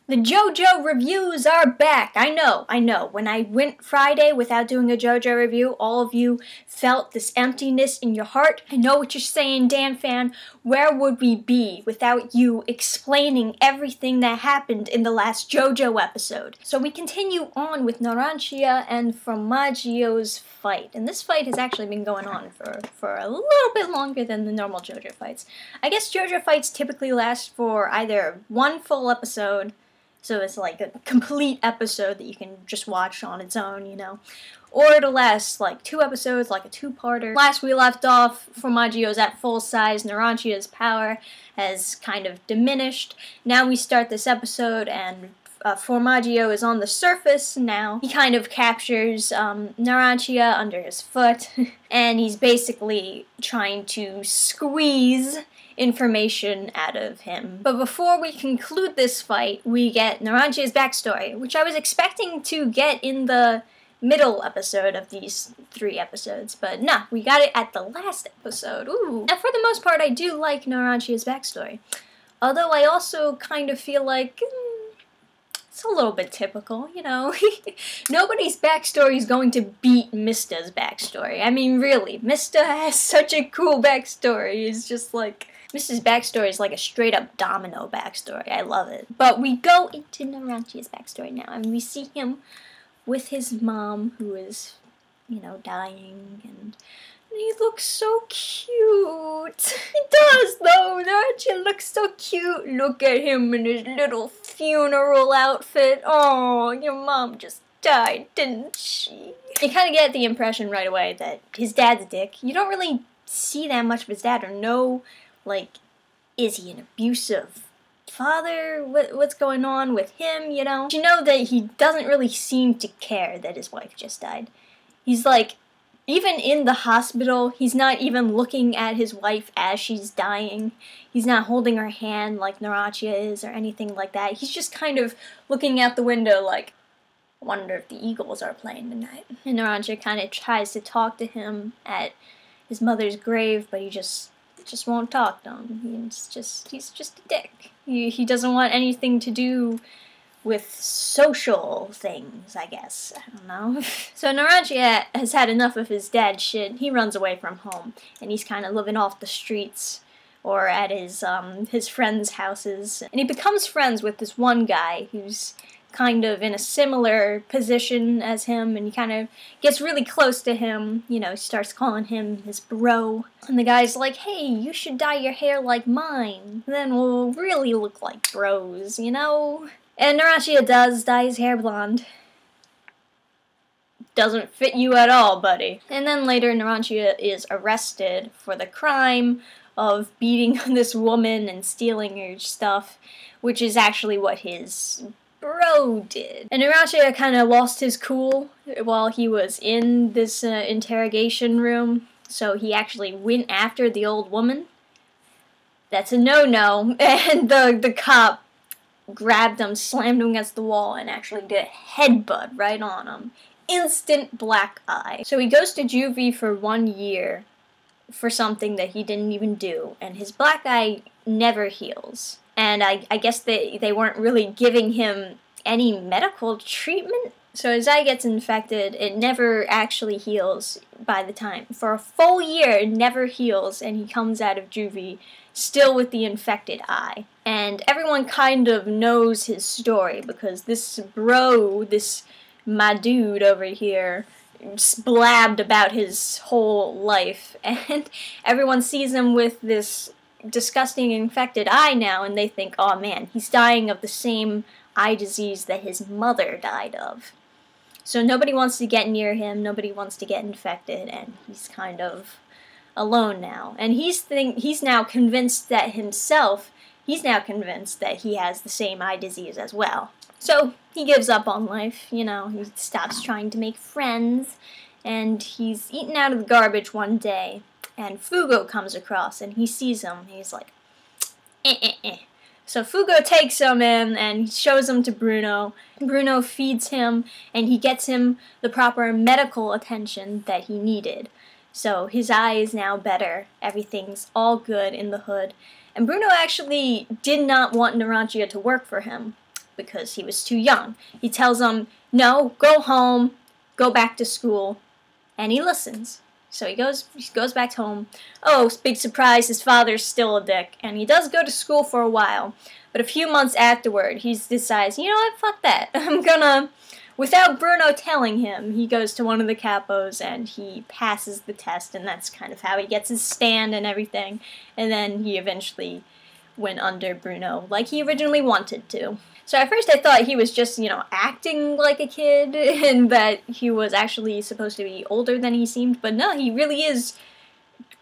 The Jojo reviews are back. I know. When I went Friday without doing a Jojo review, all of you felt this emptiness in your heart. I know what you're saying, Dan fan. Where would we be without you explaining everything that happened in the last Jojo episode? So we continue on with Narancia and Formaggio's fight. And this fight has actually been going on for a little bit longer than the normal Jojo fights. I guess Jojo fights typically last for either one full episode, so it's like a complete episode that you can just watch on its own, you know. Or it'll last like 2 episodes, like a 2-parter. Last we left off, Formaggio's at full size, Narancia's power has kind of diminished. Now we start this episode and Formaggio is on the surface now. He kind of captures Narancia under his foot, and he's basically trying to squeeze information out of him. But before we conclude this fight, we get Narancia's backstory, which I was expecting to get in the middle episode of these 3 episodes, but nah, we got it at the last episode. Ooh. And for the most part, I do like Narancia's backstory. Although I also kind of feel like it's a little bit typical, you know. Nobody's backstory is going to beat Mista's backstory. I mean, really, Mista has such a cool backstory. It's just like, Mista's backstory is like a straight-up Domino backstory. I love it. But we go into Narancia's backstory now, and we see him with his mom, who is, you know, dying, and he looks so cute. He does, though. Narancia looks so cute. Look at him in his little funeral outfit. Oh, your mom just died, didn't she? You kind of get the impression right away that his dad's a dick. You don't really see that much of his dad or know, like, is he an abusive father? What's going on with him, you know? You know that he doesn't really seem to care that his wife just died. He's like, even in the hospital, he's not even looking at his wife as she's dying. He's not holding her hand like Narancia is or anything like that. He's just kind of looking out the window like, I wonder if the Eagles are playing tonight. And Narancia kind of tries to talk to him at his mother's grave, but he just won't talk to him. He's just a dick. He doesn't want anything to do with social things, I guess. I don't know. So Narancia has had enough of his dad's shit. He runs away from home, and he's kind of living off the streets or at his friends' houses. And he becomes friends with this one guy who's kind of in a similar position as him, and he kind of gets really close to him. You know, he starts calling him his bro. And the guy's like, hey, you should dye your hair like mine. Then we'll really look like bros, you know? And Narancia does dye his hair blonde. Doesn't fit you at all, buddy. And then later, Narancia is arrested for the crime of beating this woman and stealing her stuff, which is actually what his bro did. And Narancia kind of lost his cool while he was in this interrogation room, so he actually went after the old woman. That's a no-no. And the cop grabbed him, slammed him against the wall, and actually did a headbutt right on him. Instant black eye. So he goes to juvie for 1 year for something that he didn't even do, and his black eye never heals. And I guess they weren't really giving him any medical treatment. So his eye gets infected, it never actually heals by the time. For a full year, it never heals, and he comes out of juvie still with the infected eye. And everyone kind of knows his story, because this bro, my dude over here, blabbed about his whole life. And everyone sees him with this disgusting infected eye now, and they think, oh man, he's dying of the same eye disease that his mother died of. So nobody wants to get near him, nobody wants to get infected, and he's kind of alone now. And he's now convinced that he's now convinced that he has the same eye disease as well. So he gives up on life, you know, he stops trying to make friends, and he's eaten out of the garbage one day, and Fugo comes across, and he sees him, he's like, So Fugo takes him in, and he shows him to Bruno. Bruno feeds him, and he gets him the proper medical attention that he needed. So his eye is now better, everything's all good in the hood. And Bruno actually did not want Narancia to work for him. because he was too young. He tells him, no, go home, go back to school, and he listens. So he goes back home. Oh, big surprise, his father's still a dick, and he does go to school for a while. But a few months afterward, he decides, you know what, fuck that. I'm gonna, without Bruno telling him, he goes to one of the capos and he passes the test, and that's kind of how he gets his stand and everything. And then he eventually went under Bruno like he originally wanted to. So at first I thought he was just, you know, acting like a kid and that he was actually supposed to be older than he seemed, but no, he really is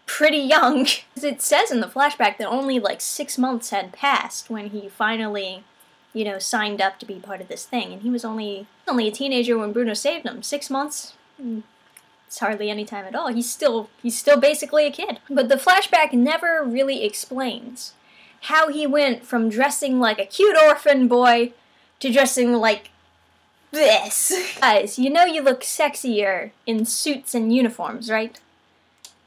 pretty young. It says in the flashback that only like 6 months had passed when he finally, you know, signed up to be part of this thing, and he was only a teenager when Bruno saved him. 6 months? It's hardly any time at all. He's still basically a kid. But the flashback never really explains how he went from dressing like a cute orphan boy to dressing like this. Guys, you know you look sexier in suits and uniforms, right?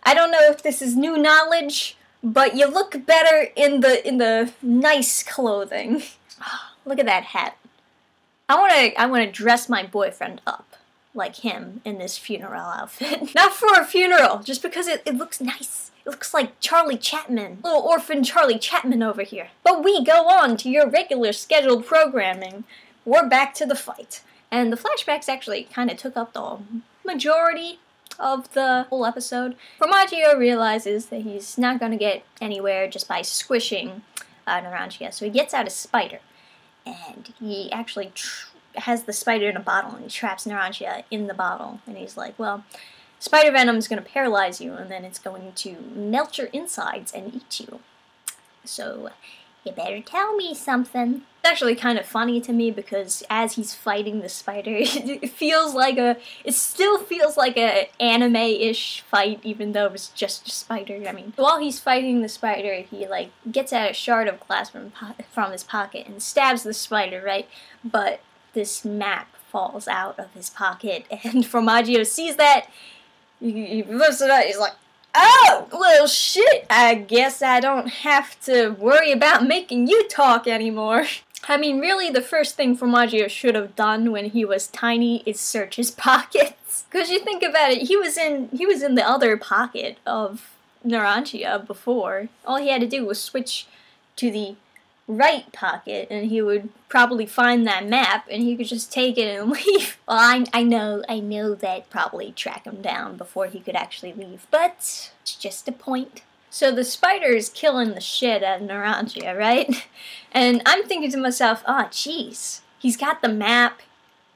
I don't know if this is new knowledge, but you look better in the nice clothing. Look at that hat. I wanna dress my boyfriend up like him in this funeral outfit. Not for a funeral, just because it looks nice. It looks like Charlie Chaplin. Little orphan Charlie Chaplin over here. But we go on to your regular scheduled programming. We're back to the fight. And the flashbacks actually kind of took up the majority of the whole episode. Formaggio realizes that he's not going to get anywhere just by squishing Narancia, so he gets out a spider. And he actually has the spider in a bottle, and he traps Narancia in the bottle. And he's like, well, spider venom is going to paralyze you, and then it's going to melt your insides and eat you. So, you better tell me something. It's actually kind of funny to me because as he's fighting the spider, it still feels like a anime-ish fight, even though it's just a spider. I mean, while he's fighting the spider, he like gets out a shard of glass from his pocket and stabs the spider, right? But this map falls out of his pocket, and Formaggio sees that. He lifts it up, he's like, oh, well shit, I guess I don't have to worry about making you talk anymore. I mean, really, the first thing Formaggio should have done when he was tiny is search his pockets. Because you think about it, he was in the other pocket of Narancia before. All he had to do was switch to the right pocket, and he would probably find that map, and he could just take it and leave. Well, I know that'd probably track him down before he could actually leave, but it's just a point. So the spider is killing the shit out of Narancia, right? And I'm thinking to myself, oh, jeez, he's got the map.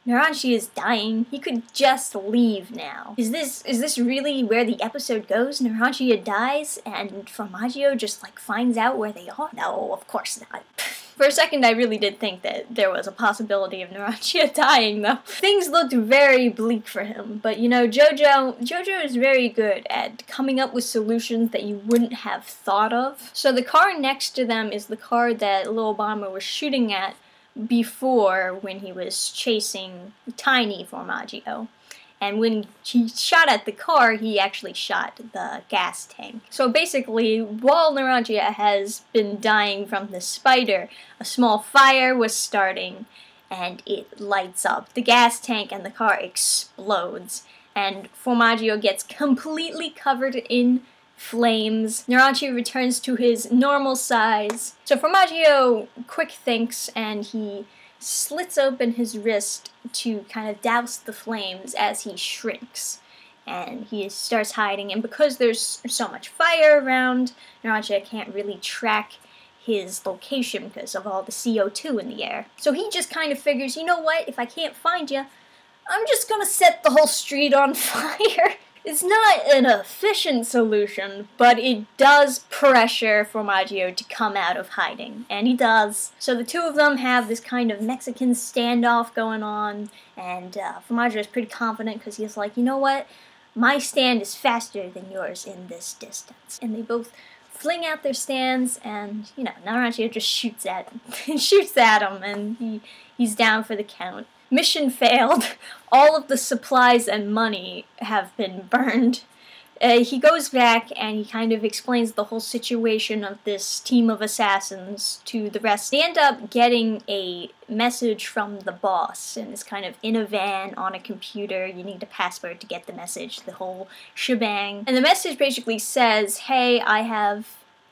Narancia is dying. He could just leave now. Is this really where the episode goes? Narancia dies and Formaggio just like finds out where they are? No, of course not. For a second I really did think that there was a possibility of Narancia dying though. Things looked very bleak for him, but you know, Jojo is very good at coming up with solutions that you wouldn't have thought of. So the car next to them is the car that Lil Bomber was shooting at before when he was chasing Tiny Formaggio. And when he shot at the car, he actually shot the gas tank. So basically, while Narancia has been dying from the spider, a small fire was starting, and it lights up the gas tank, and the car explodes. And Formaggio gets completely covered in flames. Narancia returns to his normal size. So Formaggio quick thinks, and he slits open his wrist to kind of douse the flames as he shrinks. And he starts hiding, and because there's so much fire around, Narancia can't really track his location because of all the CO2 in the air. So he just kind of figures, you know what, if I can't find you, I'm just gonna set the whole street on fire. It's not an efficient solution, but it does pressure Formaggio to come out of hiding, and he does. So the two of them have this kind of Mexican standoff going on, and Formaggio is pretty confident because he's like, you know what, my stand is faster than yours in this distance. And they both fling out their stands, and, you know, Narancia just shoots at him, and he's down for the count. Mission failed. All of the supplies and money have been burned. he goes back and he kind of explains the whole situation of this team of assassins to the rest. They end up getting a message from the boss, and it's kind of in a van on a computer. You need a password to get the message, the whole shebang. And the message basically says, hey, I have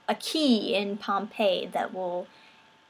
a key in Pompeii that will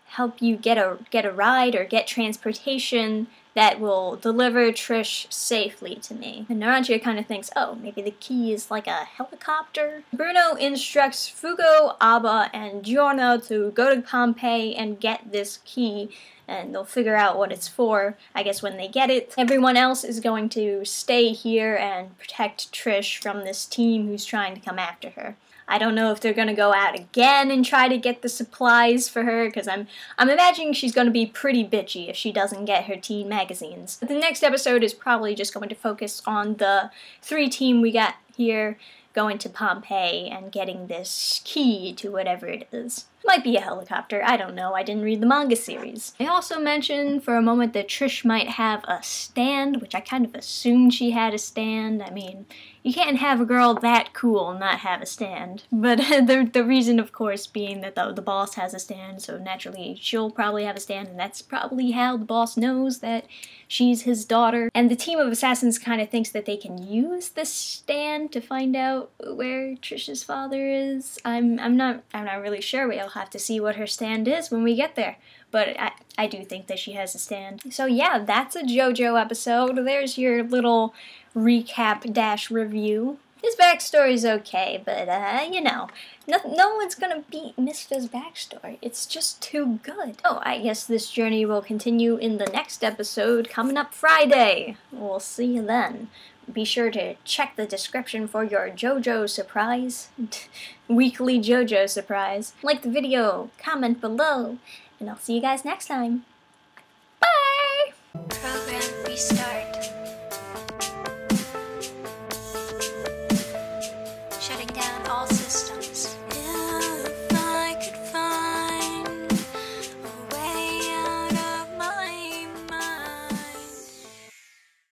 help you get a ride or get transportation that will deliver Trish safely to me. And Narancia kind of thinks, oh, maybe the key is like a helicopter? Bruno instructs Fugo, Abba, and Giorno to go to Pompeii and get this key, and they'll figure out what it's for, I guess, when they get it. Everyone else is going to stay here and protect Trish from this team who's trying to come after her. I don't know if they're gonna go out again and try to get the supplies for her, because I'm imagining she's gonna be pretty bitchy if she doesn't get her teen magazines. But the next episode is probably just going to focus on the 3 team we got here going to Pompeii and getting this key to whatever it is. Might be a helicopter, I don't know, I didn't read the manga series. They also mentioned for a moment that Trish might have a stand, which I kind of assumed she had a stand. I mean, you can't have a girl that cool and not have a stand. But the reason, of course, being that the boss has a stand, so naturally she'll probably have a stand, and that's probably how the boss knows that she's his daughter. And the team of assassins kind of thinks that they can use this stand to find out where Trish's father is. I'm not really sure. We'll have to see what her stand is when we get there. But I do think that she has a stand. So yeah, that's a JoJo episode. There's your little recap-review. His backstory's okay, but, you know, no one's gonna beat Mista's backstory. It's just too good. Oh, I guess this journey will continue in the next episode coming up Friday. We'll see you then. Be sure to check the description for your JoJo surprise. Weekly JoJo surprise. Like the video, comment below, and I'll see you guys next time. Bye! Program restart.